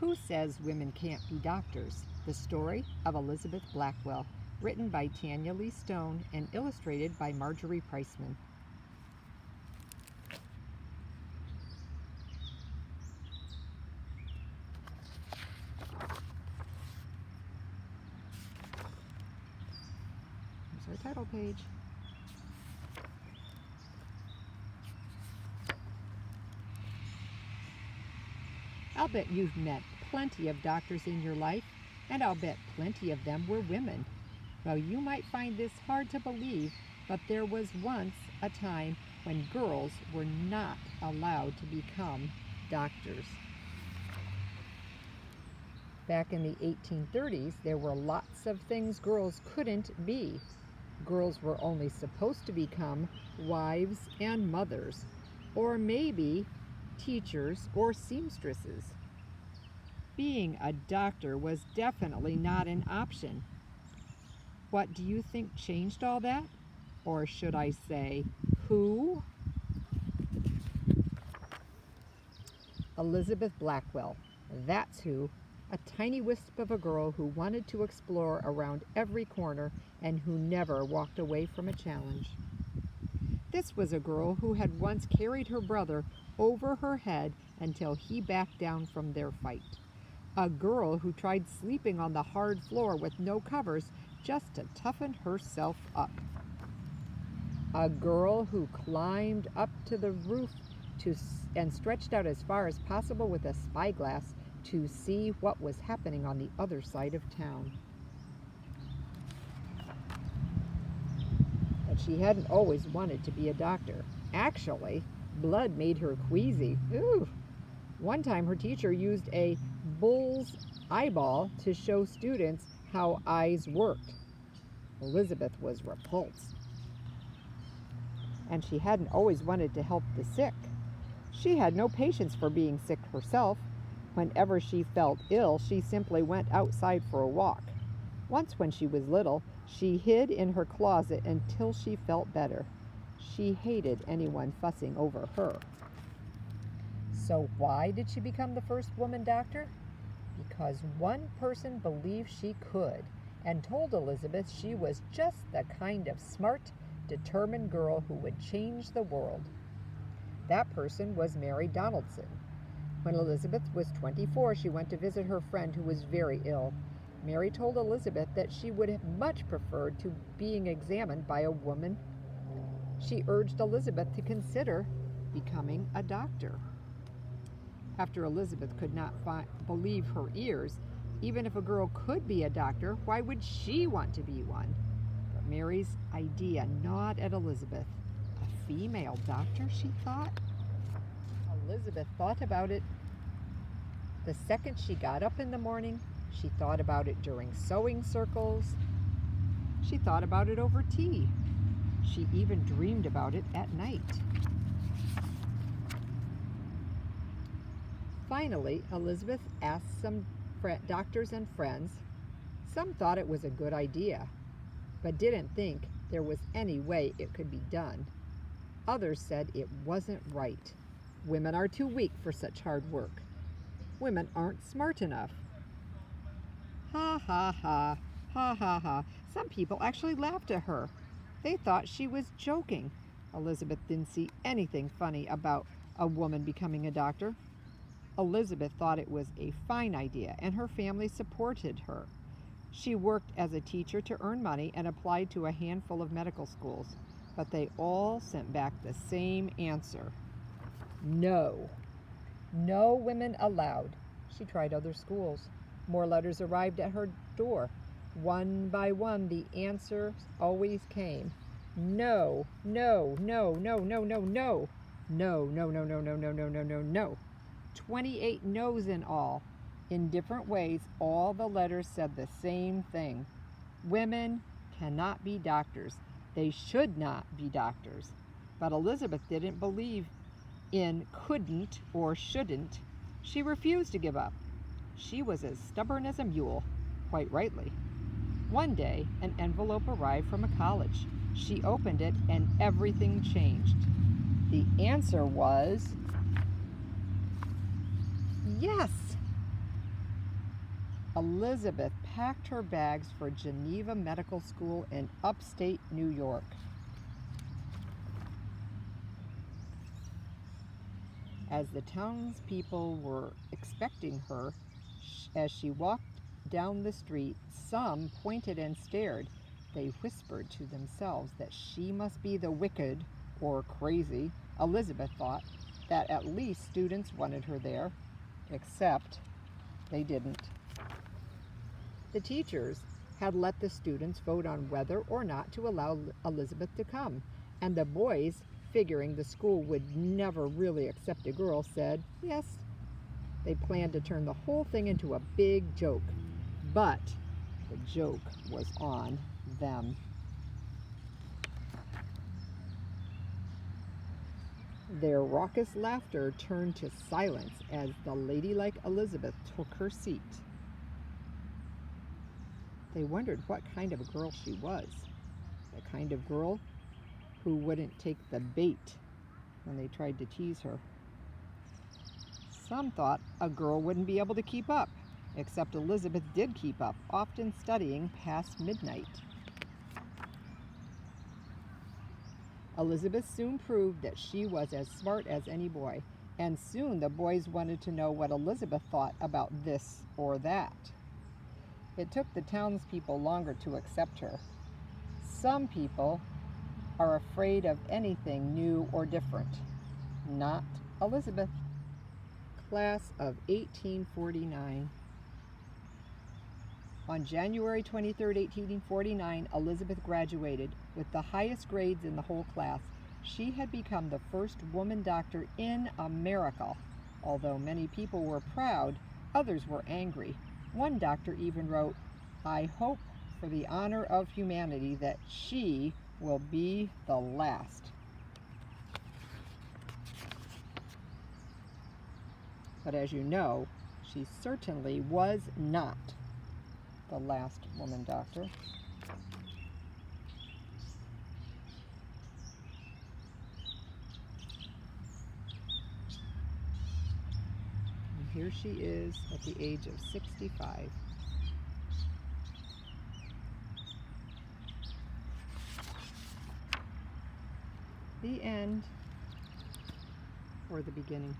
Who Says Women Can't Be Doctors? The Story of Elizabeth Blackwell, written by Tanya Lee Stone and illustrated by Marjorie Priceman. Here's our title page. I'll bet you've met plenty of doctors in your life, and I'll bet plenty of them were women. Well, you might find this hard to believe, but there was once a time when girls were not allowed to become doctors. Back in the 1830s, there were lots of things girls couldn't be. Girls were only supposed to become wives and mothers, or maybe teachers or seamstresses. Being a doctor was definitely not an option. What do you think changed all that? Or should I say, who? Elizabeth Blackwell. That's who. A tiny wisp of a girl who wanted to explore around every corner and who never walked away from a challenge. This was a girl who had once carried her brother over her head until he backed down from their fight. A girl who tried sleeping on the hard floor with no covers just to toughen herself up. A girl who climbed up to the roof and stretched out as far as possible with a spyglass to see what was happening on the other side of town. But she hadn't always wanted to be a doctor. Actually, blood made her queasy. Ooh. One time her teacher used a bull's eyeball to show students how eyes worked. Elizabeth was repulsed. And she hadn't always wanted to help the sick. She had no patience for being sick herself. Whenever she felt ill, she simply went outside for a walk. Once when she was little, she hid in her closet until she felt better. She hated anyone fussing over her. So why did she become the first woman doctor? Because one person believed she could and told Elizabeth she was just the kind of smart, determined girl who would change the world. That person was Mary Donaldson. When Elizabeth was 24, she went to visit her friend who was very ill. Mary told Elizabeth that she would have much preferred to being examined by a woman. She urged Elizabeth to consider becoming a doctor. After Elizabeth could not believe her ears, even if a girl could be a doctor, why would she want to be one? But Mary's idea gnawed at Elizabeth. A female doctor, she thought? Elizabeth thought about it. The second she got up in the morning, she thought about it during sewing circles. She thought about it over tea. She even dreamed about it at night. Finally, Elizabeth asked some doctors and friends. Some thought it was a good idea, but didn't think there was any way it could be done. Others said it wasn't right. Women are too weak for such hard work. Women aren't smart enough. Ha ha ha, ha ha ha. Some people actually laughed at her. They thought she was joking. Elizabeth didn't see anything funny about a woman becoming a doctor. Elizabeth thought it was a fine idea, and her family supported her. She worked as a teacher to earn money and applied to a handful of medical schools, but they all sent back the same answer. No. No women allowed. She tried other schools. More letters arrived at her door. One by one, the answers always came. No, no, no, no, no, no, no. No, no, no, no, no, no, no, no, no, no. 28 no's in all. In different ways, all the letters said the same thing. Women cannot be doctors. They should not be doctors. But Elizabeth didn't believe in couldn't or shouldn't. She refused to give up. She was as stubborn as a mule, quite rightly. One day, an envelope arrived from a college. She opened it and everything changed. The answer was yes. Elizabeth packed her bags for Geneva Medical School in upstate New York. As the townspeople were expecting her, as she walked down the street, some pointed and stared. They whispered to themselves that she must be the wicked, or crazy. Elizabeth thought that at least students wanted her there, except they didn't. The teachers had let the students vote on whether or not to allow Elizabeth to come, and the boys, figuring the school would never really accept a girl, said yes. They planned to turn the whole thing into a big joke, but the joke was on them. Their raucous laughter turned to silence as the ladylike Elizabeth took her seat. They wondered what kind of a girl she was, the kind of girl who wouldn't take the bait when they tried to tease her. Some thought a girl wouldn't be able to keep up, except Elizabeth did keep up, often studying past midnight. Elizabeth soon proved that she was as smart as any boy, and soon the boys wanted to know what Elizabeth thought about this or that. It took the townspeople longer to accept her. Some people are afraid of anything new or different. Not Elizabeth. Class of 1849. On January 23, 1849, Elizabeth graduated with the highest grades in the whole class. She had become the first woman doctor in America. Although many people were proud, others were angry. One doctor even wrote, "I hope for the honor of humanity that she will be the last." But as you know, she certainly was not the last woman doctor. And here she is at the age of 65. The end or the beginning?